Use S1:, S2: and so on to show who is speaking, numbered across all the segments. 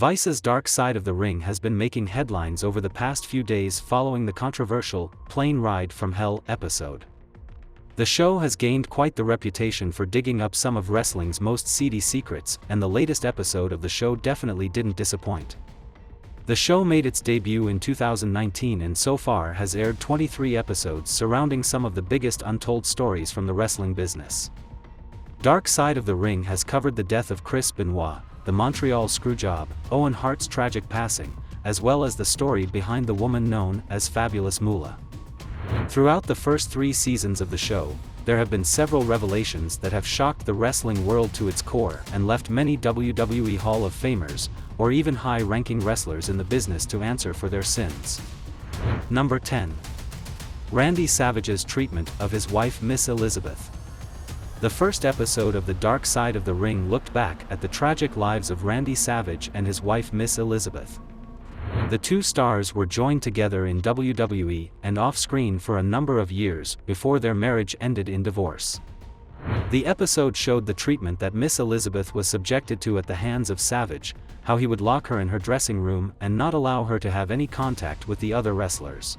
S1: Vice's Dark Side of the Ring has been making headlines over the past few days following the controversial Plane Ride from Hell episode. The show has gained quite the reputation for digging up some of wrestling's most seedy secrets, and the latest episode of the show definitely didn't disappoint. The show made its debut in 2019 and so far has aired 23 episodes surrounding some of the biggest untold stories from the wrestling business. Dark Side of the Ring has covered the death of Chris Benoit, the Montreal Screwjob, Owen Hart's tragic passing, as well as the story behind the woman known as Fabulous Moolah. Throughout the first 3 seasons of the show, there have been several revelations that have shocked the wrestling world to its core and left many WWE Hall of Famers, or even high-ranking wrestlers in the business to answer for their sins. Number 10. Randy Savage's treatment of his wife Miss Elizabeth. The first episode of The Dark Side of the Ring looked back at the tragic lives of Randy Savage and his wife Miss Elizabeth. The two stars were joined together in WWE and off-screen for a number of years before their marriage ended in divorce. The episode showed the treatment that Miss Elizabeth was subjected to at the hands of Savage, how he would lock her in her dressing room and not allow her to have any contact with the other wrestlers.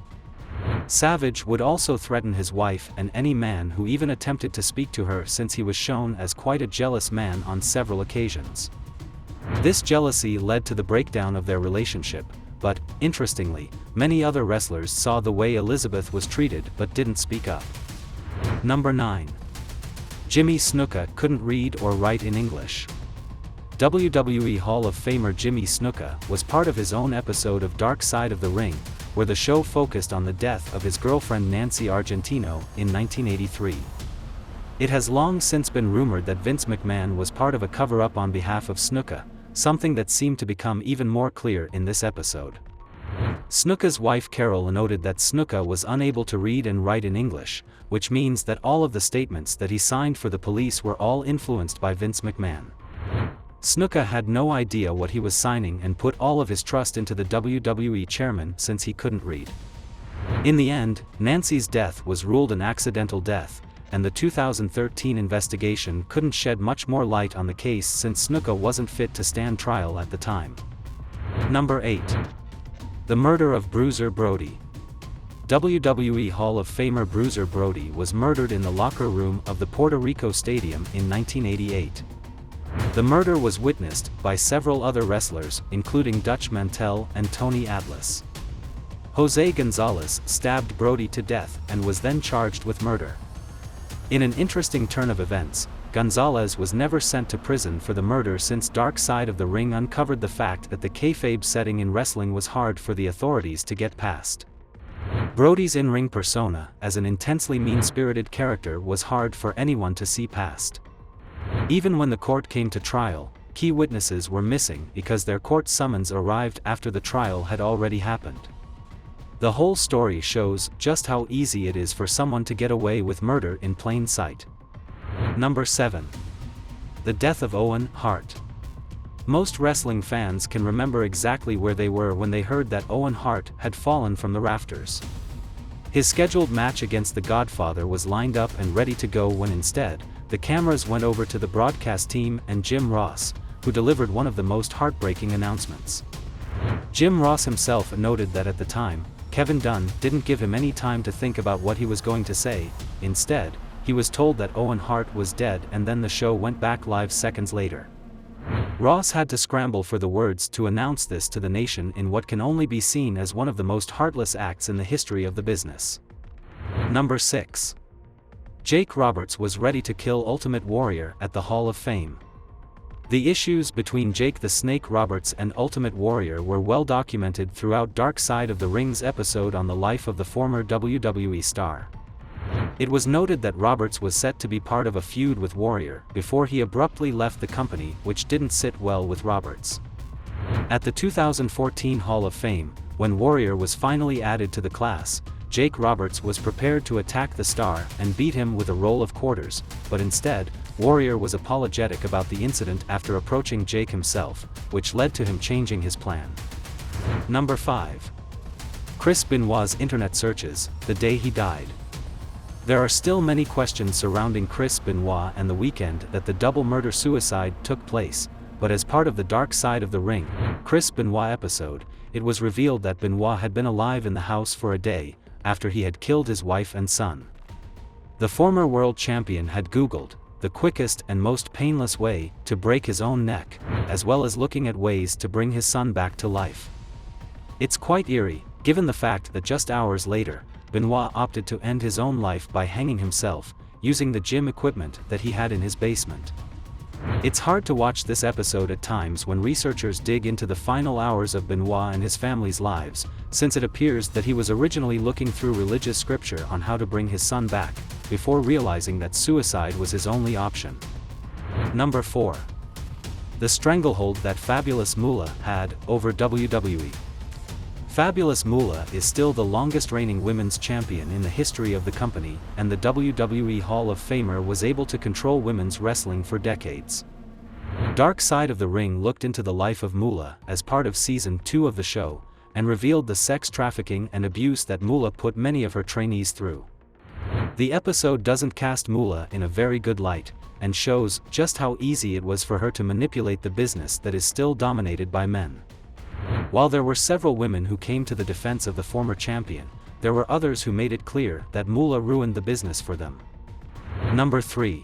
S1: Savage would also threaten his wife and any man who even attempted to speak to her, since he was shown as quite a jealous man on several occasions. This jealousy led to the breakdown of their relationship, but, interestingly, many other wrestlers saw the way Elizabeth was treated but didn't speak up. Number 9. Jimmy Snuka couldn't read or write in English. WWE Hall of Famer Jimmy Snuka was part of his own episode of Dark Side of the Ring, where the show focused on the death of his girlfriend Nancy Argentino in 1983. It has long since been rumored that Vince McMahon was part of a cover-up on behalf of Snuka, something that seemed to become even more clear in this episode. Snuka's wife Carol noted that Snuka was unable to read and write in English, which means that all of the statements that he signed for the police were all influenced by Vince McMahon. Snuka had no idea what he was signing and put all of his trust into the WWE chairman since he couldn't read. In the end, Nancy's death was ruled an accidental death, and the 2013 investigation couldn't shed much more light on the case since Snuka wasn't fit to stand trial at the time. Number 8. The murder of Bruiser Brody. WWE Hall of Famer Bruiser Brody was murdered in the locker room of the Puerto Rico Stadium in 1988. The murder was witnessed by several other wrestlers, including Dutch Mantell and Tony Atlas. Jose Gonzalez stabbed Brody to death and was then charged with murder. In an interesting turn of events, Gonzalez was never sent to prison for the murder, since Dark Side of the Ring uncovered the fact that the kayfabe setting in wrestling was hard for the authorities to get past. Brody's in-ring persona as an intensely mean-spirited character was hard for anyone to see past. Even when the court came to trial, key witnesses were missing because their court summons arrived after the trial had already happened. The whole story shows just how easy it is for someone to get away with murder in plain sight. Number 7. The death of Owen Hart. Most wrestling fans can remember exactly where they were when they heard that Owen Hart had fallen from the rafters. His scheduled match against The Godfather was lined up and ready to go when instead, the cameras went over to the broadcast team and Jim Ross, who delivered one of the most heartbreaking announcements. Jim Ross himself noted that at the time, Kevin Dunn didn't give him any time to think about what he was going to say. Instead, he was told that Owen Hart was dead, and then the show went back live seconds later. Ross had to scramble for the words to announce this to the nation in what can only be seen as one of the most heartless acts in the history of the business. Number 6. Jake Roberts was ready to kill Ultimate Warrior at the Hall of Fame. The issues between Jake the Snake Roberts and Ultimate Warrior were well documented throughout Dark Side of the Ring's episode on the life of the former WWE star. It was noted that Roberts was set to be part of a feud with Warrior before he abruptly left the company, which didn't sit well with Roberts. At the 2014 Hall of Fame, when Warrior was finally added to the class, Jake Roberts was prepared to attack the star and beat him with a roll of quarters, but instead, Warrior was apologetic about the incident after approaching Jake himself, which led to him changing his plan. Number 5. Chris Benoit's internet searches, the day he died. There are still many questions surrounding Chris Benoit and the weekend that the double murder-suicide took place, but as part of the Dark Side of the Ring, Chris Benoit episode, it was revealed that Benoit had been alive in the house for a day, after he had killed his wife and son. The former world champion had Googled the quickest and most painless way to break his own neck, as well as looking at ways to bring his son back to life. It's quite eerie, given the fact that just hours later, Benoit opted to end his own life by hanging himself, using the gym equipment that he had in his basement. It's hard to watch this episode at times when researchers dig into the final hours of Benoit and his family's lives, since it appears that he was originally looking through religious scripture on how to bring his son back, before realizing that suicide was his only option. Number 4. The stranglehold that Fabulous Moolah had over WWE. Fabulous Moolah is still the longest reigning women's champion in the history of the company, and the WWE Hall of Famer was able to control women's wrestling for decades. Dark Side of the Ring looked into the life of Moolah as part of Season 2 of the show, and revealed the sex trafficking and abuse that Moolah put many of her trainees through. The episode doesn't cast Moolah in a very good light, and shows just how easy it was for her to manipulate the business that is still dominated by men. While there were several women who came to the defense of the former champion, there were others who made it clear that Moolah ruined the business for them. Number 3.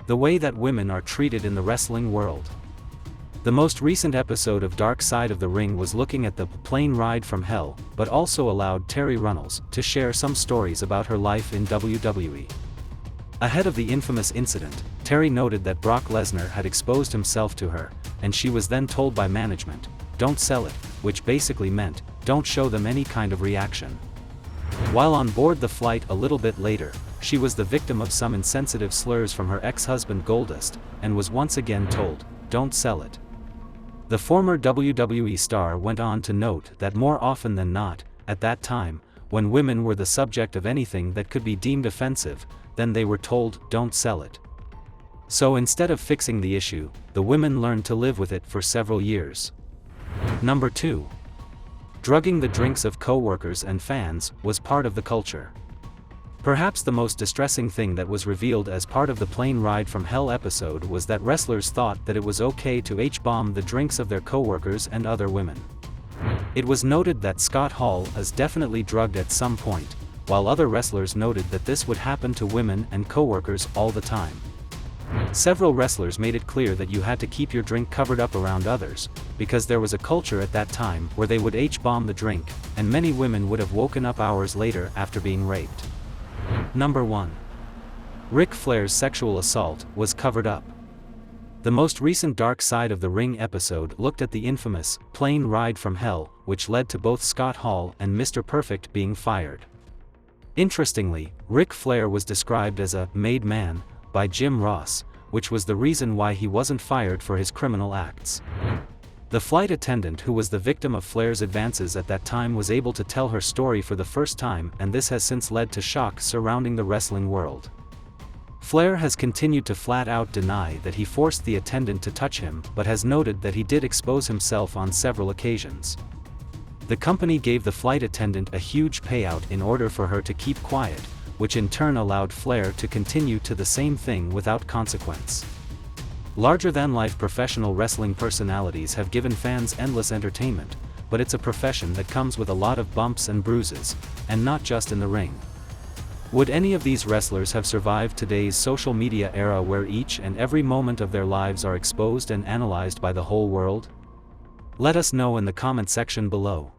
S1: The way that women are treated in the wrestling world. The most recent episode of Dark Side of the Ring was looking at the plane ride from hell, but also allowed Terry Runnels to share some stories about her life in WWE. Ahead of the infamous incident, Terry noted that Brock Lesnar had exposed himself to her, and she was then told by management, "Don't sell it," which basically meant, don't show them any kind of reaction. While on board the flight a little bit later, she was the victim of some insensitive slurs from her ex-husband Goldust, and was once again told, "Don't sell it." The former WWE star went on to note that more often than not, at that time, when women were the subject of anything that could be deemed offensive, then they were told, "Don't sell it." So instead of fixing the issue, the women learned to live with it for several years. Number 2. Drugging the drinks of co-workers and fans was part of the culture. Perhaps the most distressing thing that was revealed as part of the plane ride from hell episode was that wrestlers thought that it was okay to H-bomb the drinks of their co-workers and other women. It was noted that Scott Hall is definitely drugged at some point, while other wrestlers noted that this would happen to women and co-workers all the time. Several wrestlers made it clear that you had to keep your drink covered up around others, because there was a culture at that time where they would H-bomb the drink, and many women would have woken up hours later after being raped. Number 1. Ric Flair's sexual assault was covered up. The most recent Dark Side of the Ring episode looked at the infamous plane ride from hell, which led to both Scott Hall and Mr. Perfect being fired. Interestingly, Ric Flair was described as a made man by Jim Ross, which was the reason why he wasn't fired for his criminal acts. The flight attendant who was the victim of Flair's advances at that time was able to tell her story for the first time, and this has since led to shock surrounding the wrestling world. Flair has continued to flat out deny that he forced the attendant to touch him, but has noted that he did expose himself on several occasions. The company gave the flight attendant a huge payout in order for her to keep quiet, which in turn allowed Flair to continue to the same thing without consequence. Larger-than-life professional wrestling personalities have given fans endless entertainment, but it's a profession that comes with a lot of bumps and bruises, and not just in the ring. Would any of these wrestlers have survived today's social media era where each and every moment of their lives are exposed and analyzed by the whole world? Let us know in the comment section below.